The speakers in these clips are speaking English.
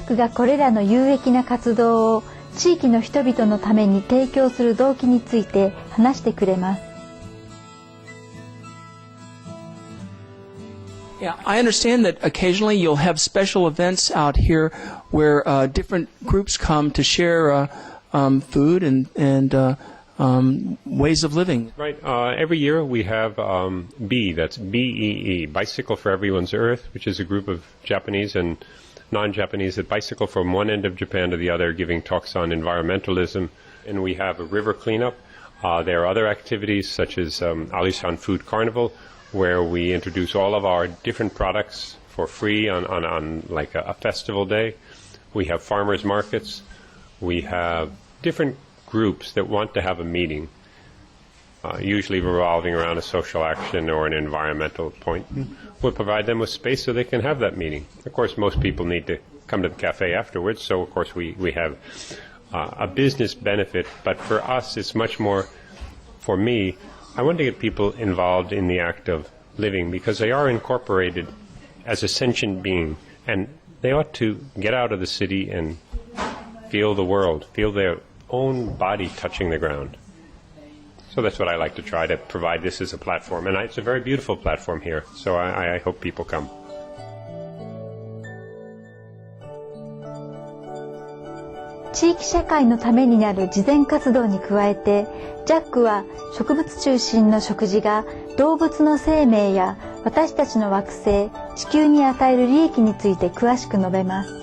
ックがこれらの有益な活動を地域の人々のために提供する動機について話してくれます。Yeah, I understand that occasionally you'll have special events out here where different groups come to share food and ways of living. Right. Every year we have B, that's BEE, Bicycle for Everyone's Earth, which is a group of Japanese and non-Japanese that bicycle from one end of Japan to the other, giving talks on environmentalism. And we have a river cleanup. There are other activities such as Alishan Food Carnival, where we introduce all of our different products for free on like a festival day. We have farmers markets. We have different groups that want to have a meeting, usually revolving around a social action or an environmental point. We'll provide them with space so they can have that meeting. Of course, most people need to come to the cafe afterwards, so of course we have a business benefit, but for us it's much more, for me, I want to get people involved in the act of living because they are incorporated as a sentient being, and they ought to get out of the city and feel the world, feel their own body touching the ground. So that's what I like to try to provide this as a platform, and it's a very beautiful platform here, so I hope people come. 地域社会のためになる慈善活動に加えて、ジャックは植物中心の食事が動物の生命や私たちの惑星、地球に与える利益について詳しく述べます。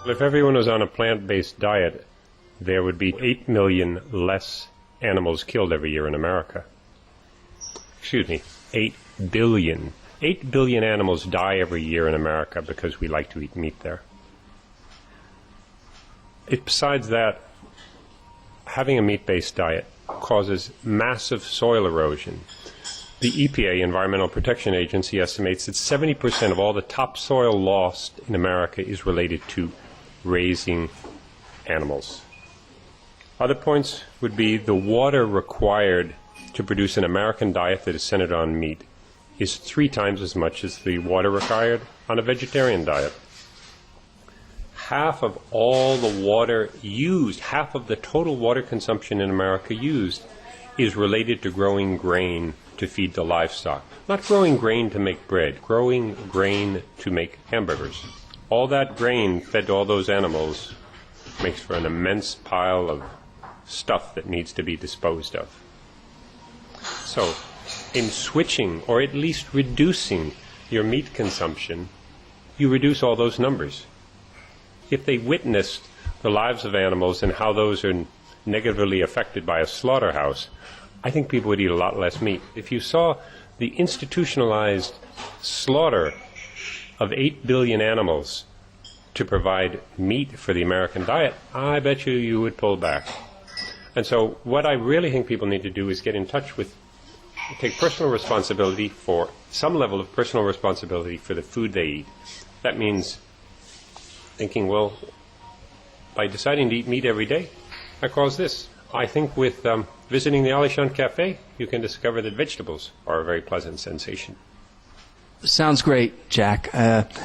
If everyone was on a plant-based diet, there would be 8 million less animals killed every year in America. Excuse me, 8 billion. 8 billion animals die every year in America because we like to eat meat there. Besides that, having a meat-based diet causes massive soil erosion. The EPA, Environmental Protection Agency, estimates that 70% of all the topsoil lost in America is related to raising animals. Other points would be the water required to produce an American diet that is centered on meat is 3 times as much as the water required on a vegetarian diet. Half of all the water used, half of the total water consumption in America used, is related to growing grain to feed the livestock. Not growing grain to make bread, growing grain to make hamburgers. All that grain fed to all those animals makes for an immense pile of stuff that needs to be disposed of. So, in switching, or at least reducing your meat consumption, you reduce all those numbers. If they witnessed the lives of animals and how those are negatively affected by a slaughterhouse, I think people would eat a lot less meat. If you saw the institutionalized slaughter of 8 billion animals to provide meat for the American diet, I bet you would pull back. And so what I really think people need to do is get in touch with, take personal responsibility for some level of personal responsibility for the food they eat. That means thinking, well, by deciding to eat meat every day, I cause this. I think with visiting the Alishan Cafe, you can discover that vegetables are a very pleasant sensation. Sounds great, Jack.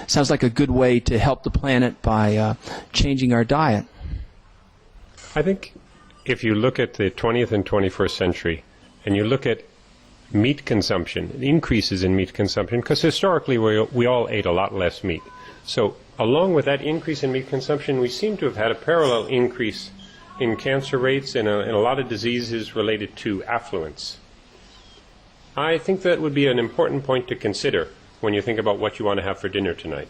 Sounds like a good way to help the planet by changing our diet. I think if you look at the 20th and 21st century, and you look at meat consumption, increases in meat consumption, because historically we all ate a lot less meat. So along with that increase in meat consumption, we seem to have had a parallel increase in cancer rates and a lot of diseases related to affluence. I think that would be an important point to consider when you think about what you want to have for dinner tonight.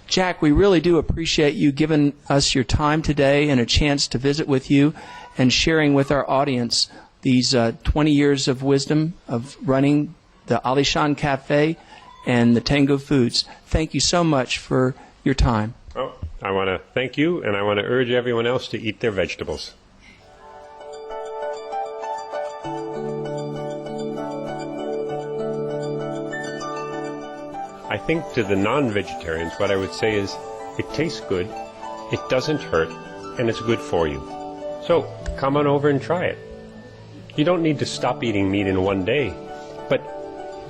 Jack, we really do appreciate you giving us your time today and a chance to visit with you and sharing with our audience these 20 years of wisdom of running the Alishan Cafe and the Tango Foods. Thank you so much for your time. Oh, I want to thank you, and I want to urge everyone else to eat their vegetables. I think to the non-vegetarians, what I would say is, it tastes good, it doesn't hurt, and it's good for you. So, come on over and try it. You don't need to stop eating meat in one day, but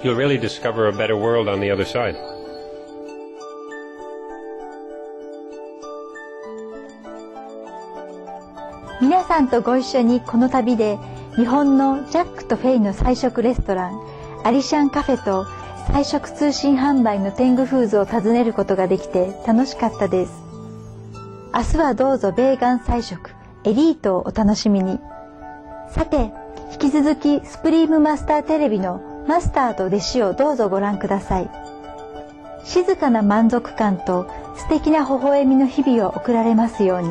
you'll really discover a better world on the other side. 皆さんとご一緒にこの旅で日本のジャックとフェイの菜食レストランアリシャンカフェと菜食通信販売のテングフーズを訪ねることができて楽しかったです。明日はどうぞベーガン菜食エリートをお楽しみに。さて、引き続きスプリームマスターテレビのマスターと弟子をどうぞご覧ください。静かな満足感と素敵な微笑みの日々を送られますように。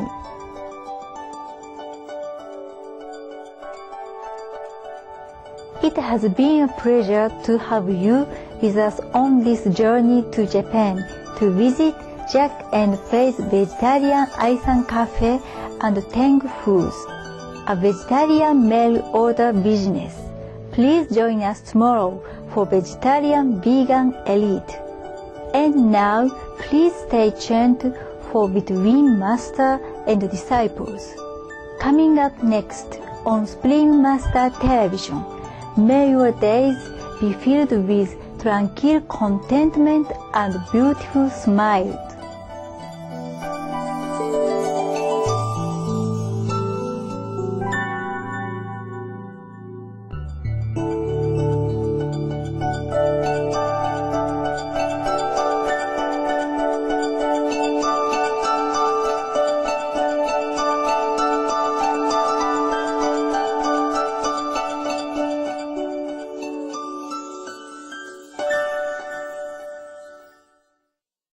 It has been a pleasure to have you with us on this journey to Japan to visit Jack and Faye's Vegetarian Aisan Cafe and Teng Foods, a vegetarian mail order business. Please join us tomorrow for Vegetarian Vegan Elite. And now, please stay tuned for Between Master and Disciples. Coming up next on Spring Master Television.May your days be filled with tranquil contentment and beautiful smile.